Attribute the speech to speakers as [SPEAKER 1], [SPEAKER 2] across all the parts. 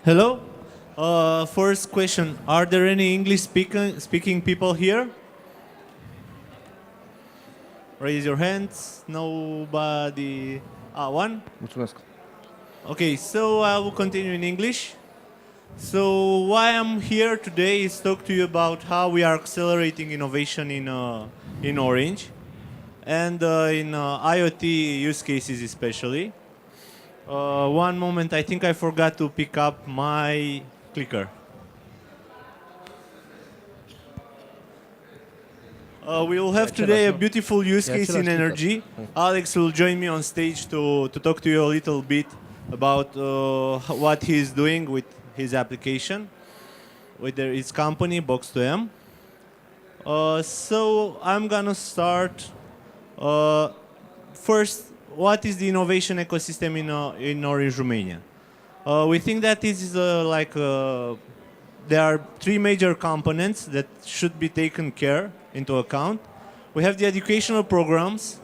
[SPEAKER 1] Hello. First question: are there any English speaking people here? Raise your hands. Nobody. One.
[SPEAKER 2] Mulțumesc.
[SPEAKER 1] Okay, so I will continue in English. So why I'm here today is talk to you about how we are accelerating innovation in Orange and in IoT use cases especially. One moment, I think I forgot to pick up my clicker. We will have today a beautiful use case in energy. Alex will join me on stage to talk to you a little bit about what he's doing with his application, with his company, Box2M. So I'm gonna start. First, what is the innovation ecosystem in Orange, Romania? We think that this is there are three major components that should be taken care into account. We have the educational programs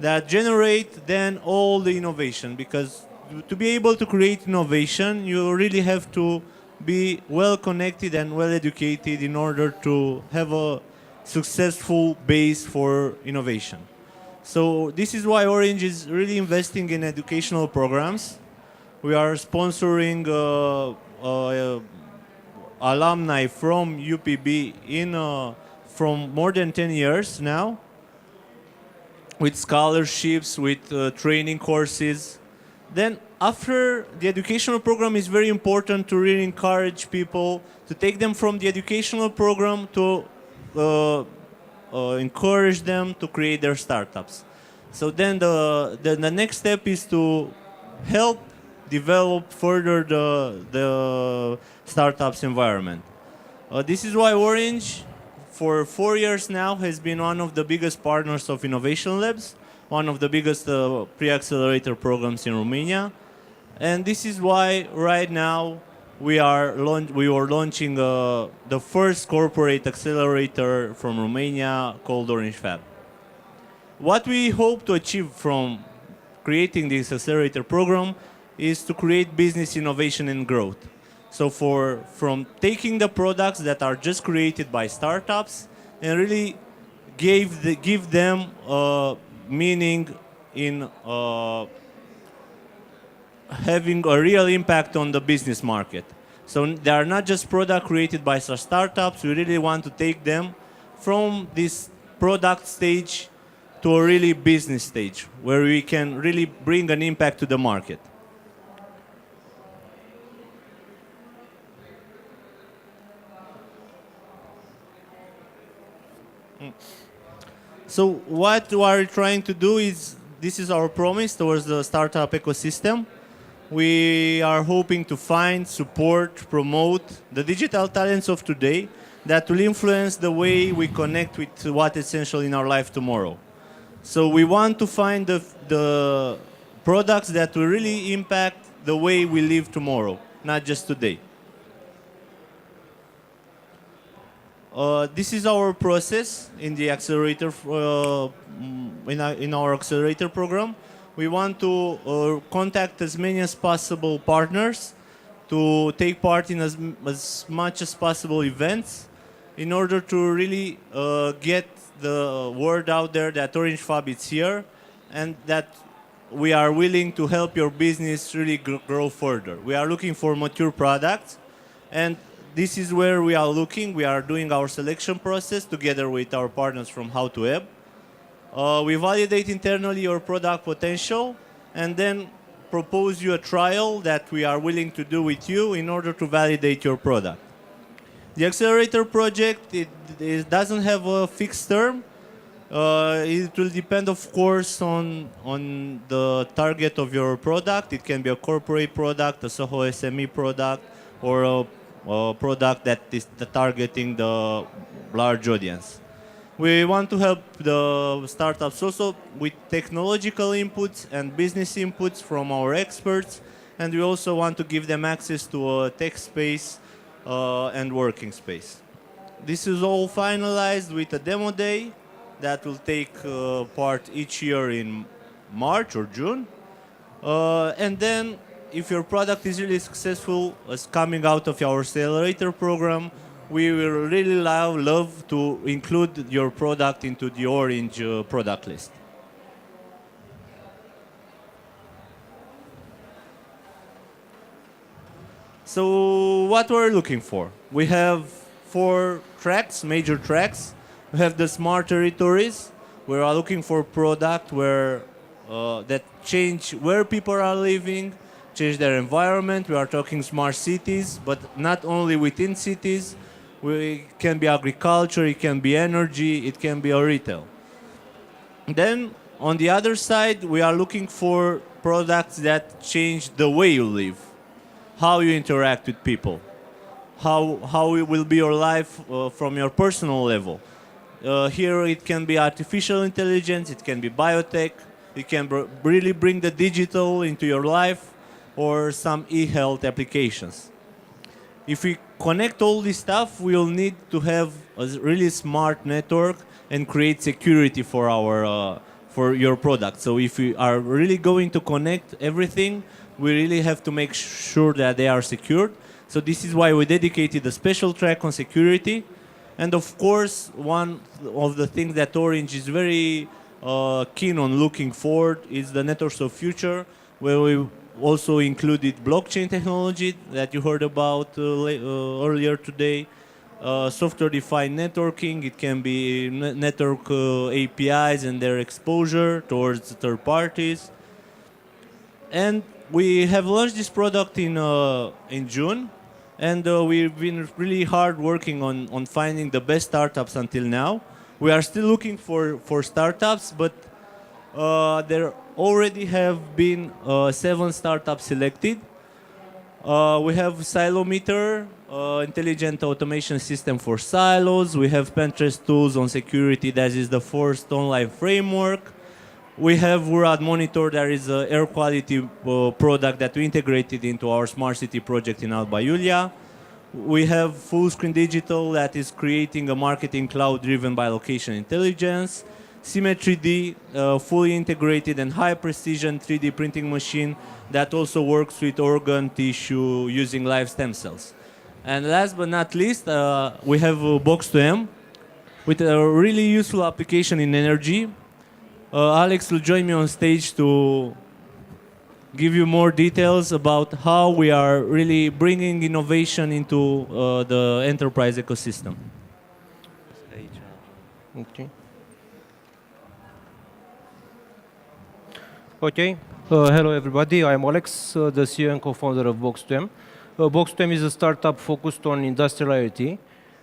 [SPEAKER 1] that generate then all the innovation, because to be able to create innovation, you really have to be well connected and well educated in order to have a successful base for innovation. So this is why Orange is really investing in educational programs. We are sponsoring alumni from UPB from more than 10 years now, with scholarships, with training courses. Then after the educational program, is very important to really encourage people to take them from the educational program to encourage them to create their startups. So then the next step is to help develop further the startups environment. This is why Orange, for 4 years now, has been one of the biggest partners of Innovation Labs, one of the biggest pre-accelerator programs in Romania. And this is why right now we are launching the first corporate accelerator from Romania called Orange Fab. What we hope to achieve from creating this accelerator program is to create business innovation and growth. So from taking the products that are just created by startups and really give them meaning in having a real impact on the business market. So they are not just products created by startups. We really want to take them from this product stage to a really business stage where we can really bring an impact to the market. So what we are trying to do is, this is our promise towards the startup ecosystem. We are hoping to find, support, promote the digital talents of today that will influence the way we connect with what is essential in our life tomorrow. So we want to find the products that will really impact the way we live tomorrow, not just today. This is our process in the accelerator, in our accelerator program. We want to contact as many as possible partners to take part in as much as possible events in order to really get the word out there that Orange Fab is here and that we are willing to help your business really grow further. We are looking for mature products, and this is where we are looking. We are doing our selection process together with our partners from How to Web. We validate internally your product potential and then propose you a trial that we are willing to do with you in order to validate your product. The accelerator project, it doesn't have a fixed term. It will depend, of course, on the target of your product. It can be a corporate product, a Soho SME product, or a product that is targeting the large audience. We want to help the startups also with technological inputs and business inputs from our experts, and we also want to give them access to a tech space and working space. This is all finalized with a demo day that will take part each year in March or June. And then if your product is really successful as coming out of our accelerator program, we will really love to include your product into the Orange product list. So what we're looking for? We have 4 tracks, major tracks. We have the smart territories. We are looking for product that change where people are living, change their environment. We are talking smart cities, but not only within cities. It can be agriculture, it can be energy, it can be a retail. Then on the other side, we are looking for products that change the way you live, how you interact with people, how it will be your life from your personal level. Here it can be artificial intelligence, it can be biotech, it can really bring the digital into your life, or some e-health applications. If we connect all this stuff, we will need to have a really smart network and create security for your product. So if we are really going to connect everything, we really have to make sure that they are secured. So this is why we dedicated a special track on security. And of course, one of the things that Orange is very keen on looking forward is the networks of future, where we also included blockchain technology that you heard about earlier today, software-defined networking. It can be network APIs and their exposure towards third parties. And we have launched this product in June, and we've been really hard working on finding the best startups until now. We are still looking for startups, but there already have been 7 startups selected. We have Silometer, intelligent automation system for silos. We have Pinterest tools on security. That is the first online framework. We have VLAD Monitor. That is an air quality product that we integrated into our smart city project in Alba Iulia. We have Full Screen Digital that is creating a marketing cloud driven by location intelligence. Symmetry D, fully integrated and high precision 3D printing machine that also works with organ tissue using live stem cells. And last but not least, we have Box2M with a really useful application in energy. Alex will join me on stage to give you more details about how we are really bringing innovation into the enterprise ecosystem.
[SPEAKER 2] Okay. Okay. Hello, everybody. I'm Alex, the CEO and co-founder of Box2M. Box2M is a startup focused on industrial IoT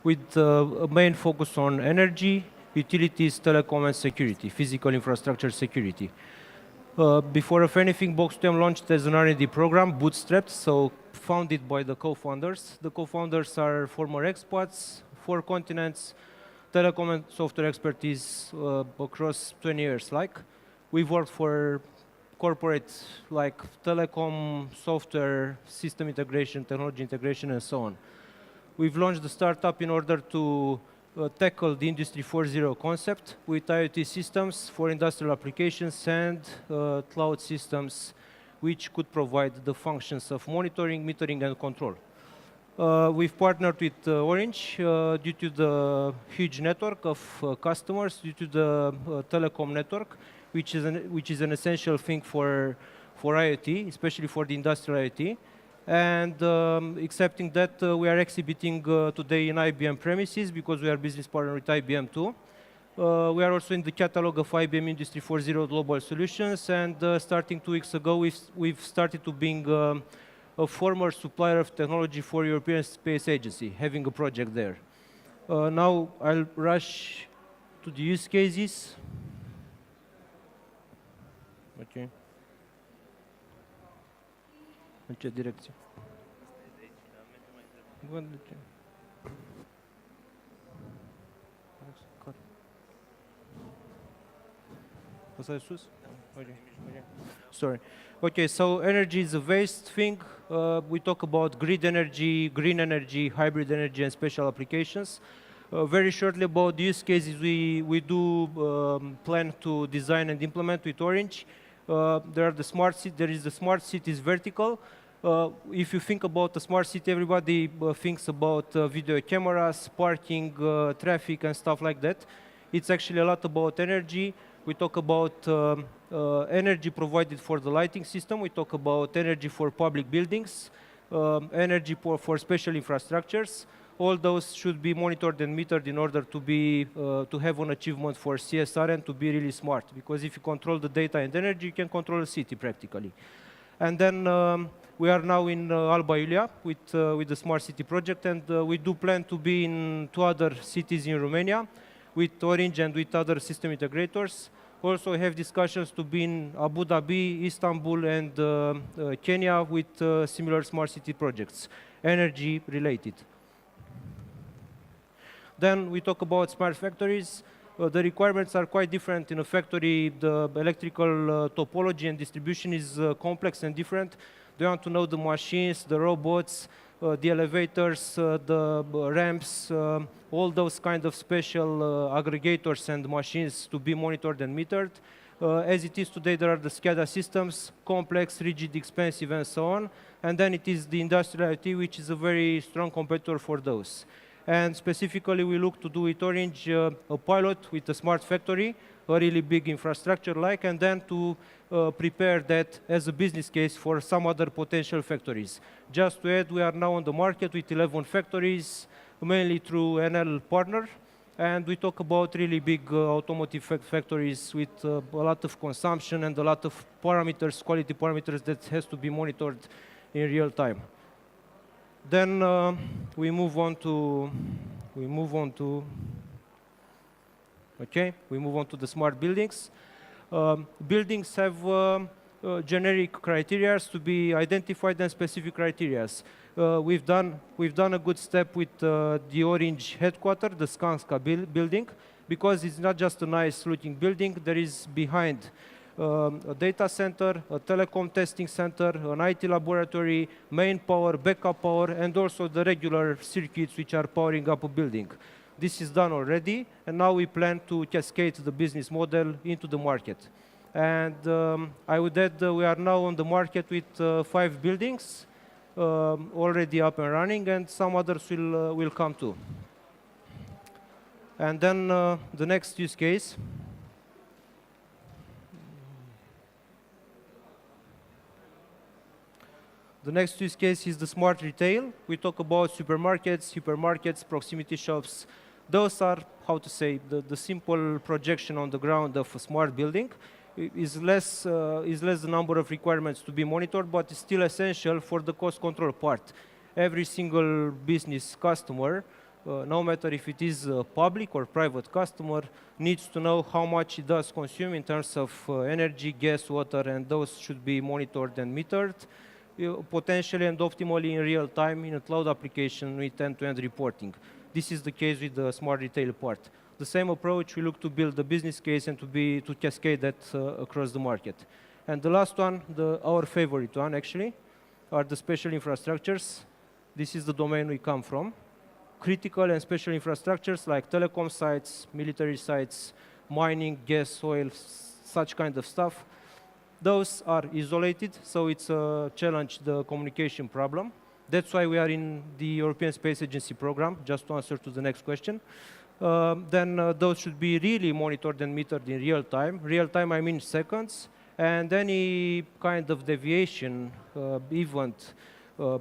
[SPEAKER 2] with a main focus on energy, utilities, telecom, and security, physical infrastructure security. Before of anything, Box2M launched as an R&D program, bootstrapped, so founded by the co-founders. The co-founders are former expats, 4 continents, telecom and software expertise across 20 years. We've worked for corporates like telecom, software, system integration, technology integration, and so on. We've launched the startup in order to tackle the Industry 4.0 concept with IoT systems for industrial applications and cloud systems which could provide the functions of monitoring, metering, and control. We've partnered with Orange due to the huge network of customers, due to the telecom network, which is an essential thing for IoT, especially for the industrial IoT. And accepting that, we are exhibiting today in IBM premises because we are business partner with IBM too. We are also in the catalog of IBM Industry 4.0 Global Solutions, and starting 2 weeks ago, we've started to being a former supplier of technology for European Space Agency, having a project there. Now I'll rush to the use cases. Okay. În ce direcție? Sorry. Okay, so energy is a vast thing. We talk about grid energy, green energy, hybrid energy, and special applications. Very shortly about the use cases we do plan to design and implement with Orange. There is the smart cities vertical. If you think about a smart city, everybody thinks about video cameras, parking, traffic, and stuff like that. It's actually a lot about energy. We talk about energy provided for the lighting system. We talk about energy for public buildings, energy for special infrastructures. All those should be monitored and metered in order to have an achievement for CSR and to be really smart. Because if you control the data and energy, you can control a city practically. And then we are now in Alba Iulia with the Smart City project, and we do plan to be in 2 other cities in Romania with Orange and with other system integrators. Also have discussions to be in Abu Dhabi, Istanbul, and Kenya with similar smart city projects, energy related. Then we talk about smart factories. The requirements are quite different in a factory. The electrical topology and distribution is complex and different. They want to know the machines, the robots, the elevators, the ramps, all those kind of special aggregators and machines to be monitored and metered. As it is today, there are the SCADA systems, complex, rigid, expensive, and so on. And then it is the industrial IoT, which is a very strong competitor for those. And specifically, we look to do with Orange a pilot with a smart factory, a really big infrastructure like, and then to prepare that as a business case for some other potential factories. Just to add, we are now on the market with 11 factories, mainly through NL partner, and we talk about really big automotive factories with a lot of consumption and a lot of parameters, quality parameters that has to be monitored in real time. Then we move on to the smart buildings. Buildings have generic criteria to be identified and specific criteria. We've done a good step with the Orange headquarters, the Skanska building, because it's not just a nice looking building. There is behind a data center, a telecom testing center, an IT laboratory, main power, backup power, and also the regular circuits which are powering up a building. This is done already, and now we plan to cascade the business model into the market. And I would add we are now on the market with 5 buildings already up and running, and some others will come too. And then the next use case. The next use case is the smart retail. We talk about supermarkets, proximity shops. Those are, how to say, the simple projection on the ground of a smart building. Is less the number of requirements to be monitored, but it's still essential for the cost control part. Every single business customer, no matter if it is a public or private customer, needs to know how much it does consume in terms of energy, gas, water, and those should be monitored and metered. Potentially and optimally in real time in a cloud application with end-to-end reporting. This is the case with the smart retail part. The same approach, we look to build the business case and to cascade that across the market. And the last one, our favorite one actually, are the special infrastructures. This is the domain we come from. Critical and special infrastructures like telecom sites, military sites, mining, gas, oil, such kind of stuff. Those are isolated, so it's a challenge, the communication problem. That's why we are in the European Space Agency program, just to answer to the next question. Then those should be really monitored and metered in real time. Real time, I mean seconds. And any kind of deviation, event,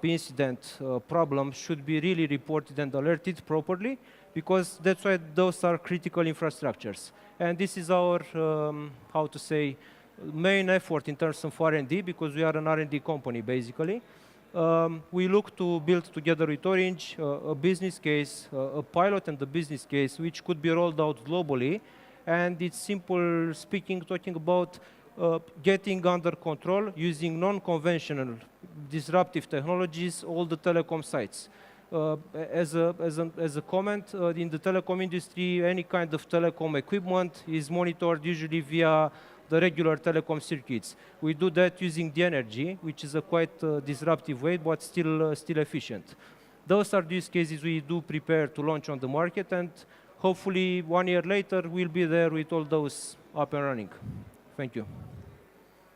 [SPEAKER 2] incident, problem should be really reported and alerted properly, because that's why those are critical infrastructures. And this is our, how to say, main effort in terms of R&D, because we are an R&D company, basically. We look to build together with Orange a business case, a pilot and a business case, which could be rolled out globally. And it's simple speaking, talking about getting under control using non-conventional disruptive technologies, all the telecom sites. As a comment, in the telecom industry, any kind of telecom equipment is monitored usually via the regular telecom circuits. We do that using the energy, which is a quite disruptive way, but still efficient. Those are the use cases we do prepare to launch on the market, and hopefully 1 year later, we'll be there with all those up and running. Thank you.